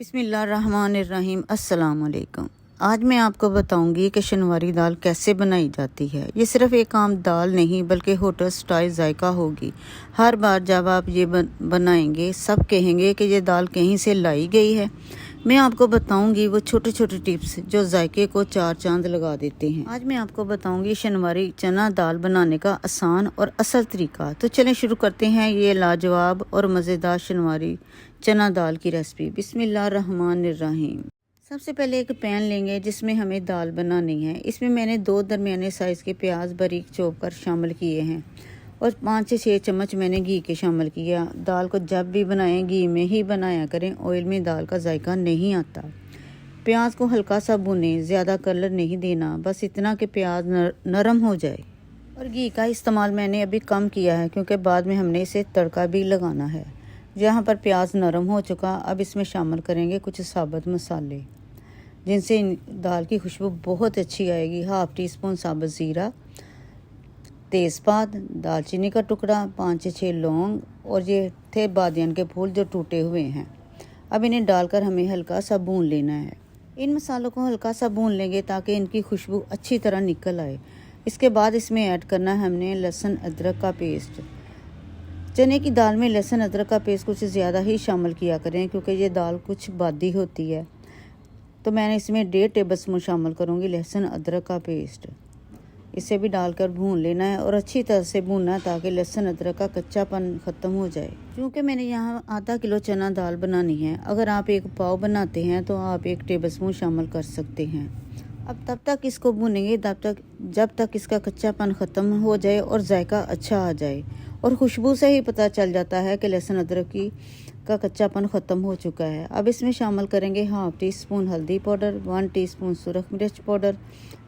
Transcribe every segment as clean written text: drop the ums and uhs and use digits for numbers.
बिस्मिल्लाहिर्रहमानिर्रहीम अस्सलाम वालेकुम। आज मैं आपको बताऊंगी कि शनवारी दाल कैसे बनाई जाती है। ये सिर्फ एक आम दाल नहीं बल्कि होटल स्टाइल जायका होगी। हर बार जब आप ये बनाएंगे सब कहेंगे कि ये दाल कहीं से लाई गई है। मैं आपको बताऊंगी वो छोटे छोटे टिप्स जो जायके को चार चांद लगा देते हैं। आज मैं आपको बताऊंगी शनवारी चना दाल बनाने का आसान और असल तरीका। तो चलें शुरू करते हैं ये लाजवाब और मज़ेदार शनवारी चना दाल की रेसिपी। बिस्मिल्लाहिर्रहमानिर्रहीम। सबसे पहले एक पैन लेंगे जिसमें हमें दाल बनानी है। इसमें मैंने 2 दरमियाने साइज़ के प्याज बारीक चॉप कर शामिल किए हैं और 5 से 6 चम्मच मैंने घी के शामिल किया। दाल को जब भी बनाएं घी में ही बनाया करें, ऑयल में दाल का जायका नहीं आता। प्याज को हल्का सा भुनें, ज़्यादा कलर नहीं देना, बस इतना कि प्याज नरम हो जाए। और घी का इस्तेमाल मैंने अभी कम किया है क्योंकि बाद में हमने इसे तड़का भी लगाना है। जहाँ पर प्याज नरम हो चुका, अब इसमें शामिल करेंगे कुछ साबुत मसाले जिनसे दाल की खुशबू बहुत अच्छी आएगी। 1/2 टीस्पून साबुत ज़ीरा, तेज़पात, दालचीनी का टुकड़ा, 5 से 6 लौंग और ये थे बादियान के फूल जो टूटे हुए हैं। अब इन्हें डालकर हमें हल्का सा भून लेना है। इन मसालों को हल्का सा भून लेंगे ताकि इनकी खुशबू अच्छी तरह निकल आए। इसके बाद इसमें ऐड करना है हमने लहसुन अदरक का पेस्ट। चने की दाल में लहसुन अदरक का पेस्ट कुछ ज़्यादा ही शामिल किया करें क्योंकि ये दाल कुछ बादी होती है। तो मैंने इसमें 1.5 टेबलस्पून शामिल करूँगी लहसुन अदरक का पेस्ट। इसे भी डालकर भून लेना है और अच्छी तरह से भूनना है ताकि लहसुन अदरक का कच्चापन ख़त्म हो जाए। क्योंकि मैंने यहाँ आधा किलो चना दाल बनानी है, अगर आप 1 पाव बनाते हैं तो आप 1 टेबलस्पून शामिल कर सकते हैं। अब तब तक इसको भूनेंगे जब तक इसका कच्चापन ख़त्म हो जाए और जायका अच्छा आ जाए। और खुशबू से ही पता चल जाता है कि लहसुन अदरक का कच्चापन ख़त्म हो चुका है। अब इसमें शामिल करेंगे 1/2 टीस्पून हल्दी पाउडर, 1 टीस्पून सुरख मिर्च पाउडर,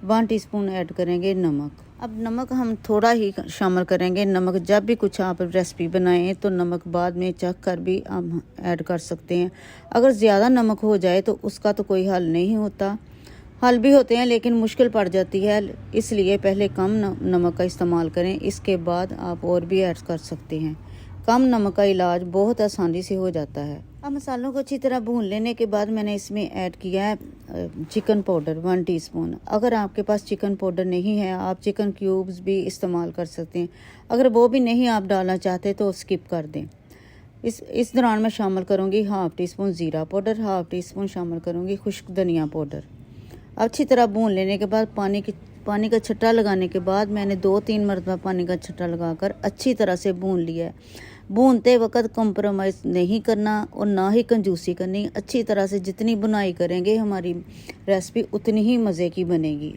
1 टीस्पून ऐड करेंगे नमक। अब नमक हम थोड़ा ही शामिल करेंगे। नमक जब भी कुछ आप रेसिपी बनाएं तो नमक बाद में चख कर भी हम ऐड कर सकते हैं। अगर ज़्यादा नमक हो जाए तो उसका तो कोई हल नहीं होता। हल भी होते हैं लेकिन मुश्किल पड़ जाती है, इसलिए पहले कम नमक का इस्तेमाल करें, इसके बाद आप और भी ऐड कर सकते हैं। कम नमक का इलाज बहुत आसानी से हो जाता है। अब मसालों को अच्छी तरह भून लेने के बाद मैंने इसमें ऐड किया है चिकन पाउडर 1 टीस्पून। अगर आपके पास चिकन पाउडर नहीं है आप चिकन क्यूब्स भी इस्तेमाल कर सकते हैं। अगर वो भी नहीं आप डालना चाहते तो स्किप कर दें। इस दौरान मैं शामिल करूँगी 1/2 टीस्पून ज़ीरा पाउडर, 1/2 टीस्पून शामिल करूँगी खुश्क धनिया पाउडर। अच्छी तरह भून लेने के बाद पानी का छट्टा लगाने के बाद मैंने 2-3 मरतबा पानी का छट्टा लगाकर अच्छी तरह से भून लिया है। भूनते वक्त कंप्रोमाइज़ नहीं करना और ना ही कंजूसी करनी। अच्छी तरह से जितनी बुनाई करेंगे हमारी रेसिपी उतनी ही मज़े की बनेगी।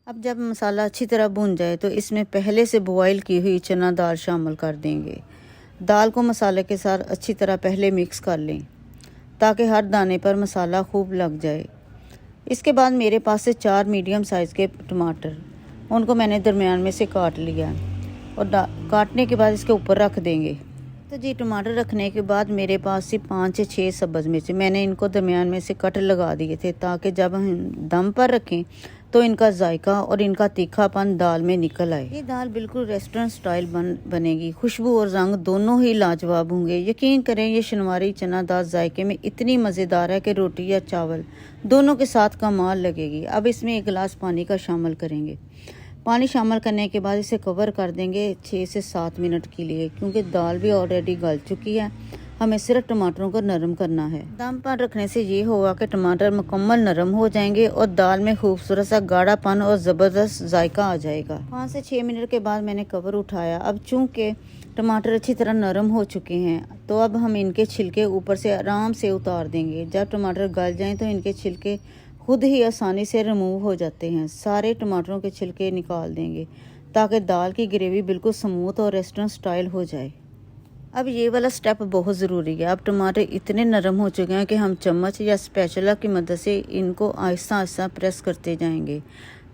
अब जब मसाला अच्छी तरह भून जाए तो इसमें पहले से बॉयल की हुई चना दाल शामिल कर देंगे। दाल को मसाले के साथ अच्छी तरह पहले मिक्स कर लें ताकि हर दाने पर मसाला खूब लग जाए। इसके बाद मेरे पास से 4 मीडियम साइज़ के टमाटर, उनको मैंने दरमियान में से काट लिया और काटने के बाद इसके ऊपर रख देंगे। तो जी टमाटर रखने के बाद मेरे पास से 5 से 6 सब्ज़ मिर्च, मैंने इनको दरमियान में से कट लगा दिए थे ताकि जब हम दम पर रखें तो इनका जायका और इनका तीखापन दाल में निकल आए। ये दाल बिल्कुल रेस्टोरेंट स्टाइल बनेगी। खुशबू और रंग दोनों ही लाजवाब होंगे। यकीन करें ये शनवारी चना दाल जायके में इतनी मज़ेदार है कि रोटी या चावल दोनों के साथ कमाल लगेगी। अब इसमें 1 गिलास पानी का शामिल करेंगे। पानी शामिल करने के बाद इसे कवर कर देंगे 6 से 7 मिनट के लिए क्योंकि दाल भी ऑलरेडी गल चुकी है। हमें सिर्फ टमाटरों को नरम करना है। दम पर रखने से ये होगा कि टमाटर मुकम्मल नरम हो जाएंगे और दाल में खूबसूरत सा गाढ़ापन और ज़बरदस्त जायका आ जाएगा। 5 से 6 मिनट के बाद मैंने कवर उठाया। अब चूँकि टमाटर अच्छी तरह नरम हो चुके हैं तो अब हम इनके छिलके ऊपर से आराम से उतार देंगे। जब टमाटर गल जाएँ तो इनके छिलके खुद ही आसानी से रिमूव हो जाते हैं। सारे टमाटरों के छिलके निकाल देंगे ताकि दाल की ग्रेवी बिल्कुल स्मूथ और रेस्टोरेंट स्टाइल हो जाए। अब ये वाला स्टेप बहुत ज़रूरी है। अब टमाटर इतने नरम हो चुके हैं कि हम चम्मच या स्पैचुला की मदद से इनको आहिस्ता आहिस्ता प्रेस करते जाएंगे।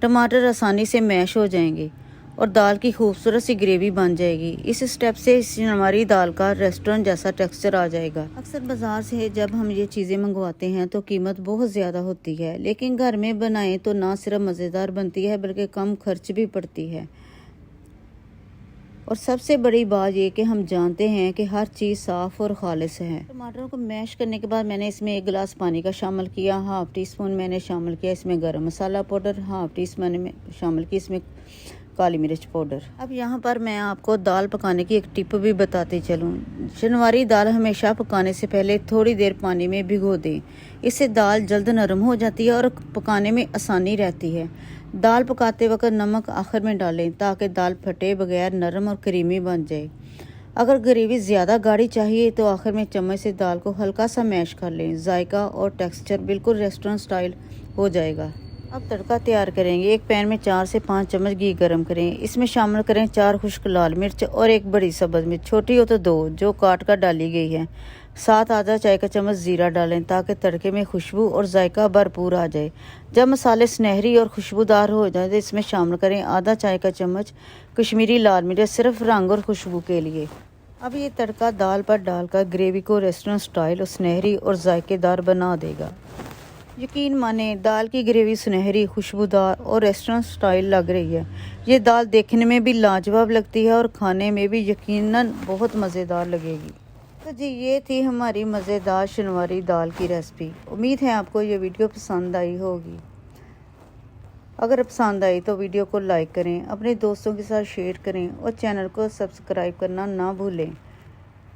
टमाटर आसानी से मैश हो जाएंगे और दाल की खूबसूरत सी ग्रेवी बन जाएगी। इस स्टेप से हमारी दाल का रेस्टोरेंट जैसा टेक्सचर आ जाएगा। अक्सर बाज़ार से जब हम ये चीज़ें मंगवाते हैं तो कीमत बहुत ज़्यादा होती है, लेकिन घर में बनाएं तो ना सिर्फ मज़ेदार बनती है बल्कि कम खर्च भी पड़ती है। और सबसे बड़ी बात ये कि हम जानते हैं कि हर चीज़ साफ़ और खालिस है। टमाटरों को मैश करने के बाद मैंने इसमें 1 गिलास पानी का शामिल किया। हाफ़ टी स्पून मैंने शामिल किया इसमें गरम मसाला पाउडर। हाफ़ टी स्पून मैंने शामिल की इसमें काली मिर्च पाउडर। अब यहाँ पर मैं आपको दाल पकाने की एक टिप भी बताती चलूँ। शनवारी दाल हमेशा पकाने से पहले थोड़ी देर पानी में भिगो दें। इससे दाल जल्द नरम हो जाती है और पकाने में आसानी रहती है। दाल पकाते वक्त नमक आखिर में डालें ताकि दाल फटे बगैर नरम और क्रीमी बन जाए। अगर ग्रेवी ज़्यादा गाढ़ी चाहिए तो आखिर में चम्मच से दाल को हल्का सा मैश कर लें। जायका और टेक्सचर बिल्कुल रेस्टोरेंट स्टाइल हो जाएगा। अब तड़का तैयार करेंगे। एक पैन में 4 से 5 चम्मच घी गरम करें। इसमें शामिल करें 4 खुश्क लाल मिर्च और 1 बड़ी सब्ज़ मिर्च, छोटी हो तो 2 जो काट कर डाली गई है। साथ आधा चाय का चम्मच ज़ीरा डालें ताकि तड़के में खुशबू और जायका भरपूर आ जाए। जब मसाले सुनहरी और खुशबूदार हो जाए तो इसमें शामिल करें आधा चाय का चम्मच कश्मीरी लाल मिर्च, सिर्फ रंग और खुशबू के लिए। अब ये तड़का दाल पर डालकर ग्रेवी को रेस्टोरेंट स्टाइल और सुनहरी और जायकेदार बना देगा। यकीन माने दाल की ग्रेवी सुनहरी, खुशबूदार और रेस्टोरेंट स्टाइल लग रही है। ये दाल देखने में भी लाजवाब लगती है और खाने में भी यकीनन बहुत मज़ेदार लगेगी। तो जी ये थी हमारी मज़ेदार शनवारी दाल की रेसिपी। उम्मीद है आपको ये वीडियो पसंद आई होगी। अगर पसंद आई तो वीडियो को लाइक करें, अपने दोस्तों के साथ शेयर करें और चैनल को सब्सक्राइब करना ना भूलें।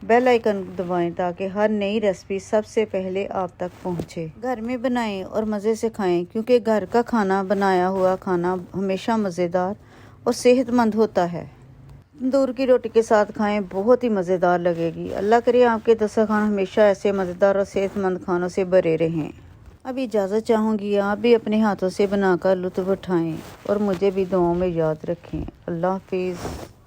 बेल आइकन दबाएं ताकि हर नई रेसिपी सबसे पहले आप तक पहुंचे। घर में बनाएं और मज़े से खाएं क्योंकि घर का खाना, बनाया हुआ खाना हमेशा मज़ेदार और सेहतमंद होता है। तंदूर की रोटी के साथ खाएं, बहुत ही मज़ेदार लगेगी। अल्लाह करे आपके दस्तरखान हमेशा ऐसे मज़ेदार और सेहतमंद खानों से भरे रहें। अब इजाज़त चाहूँगी, आप भी अपने हाथों से बनाकर लुत्फ़ उठाएं और मुझे भी दुआओं में याद रखें। अल्लाह हाफिज़।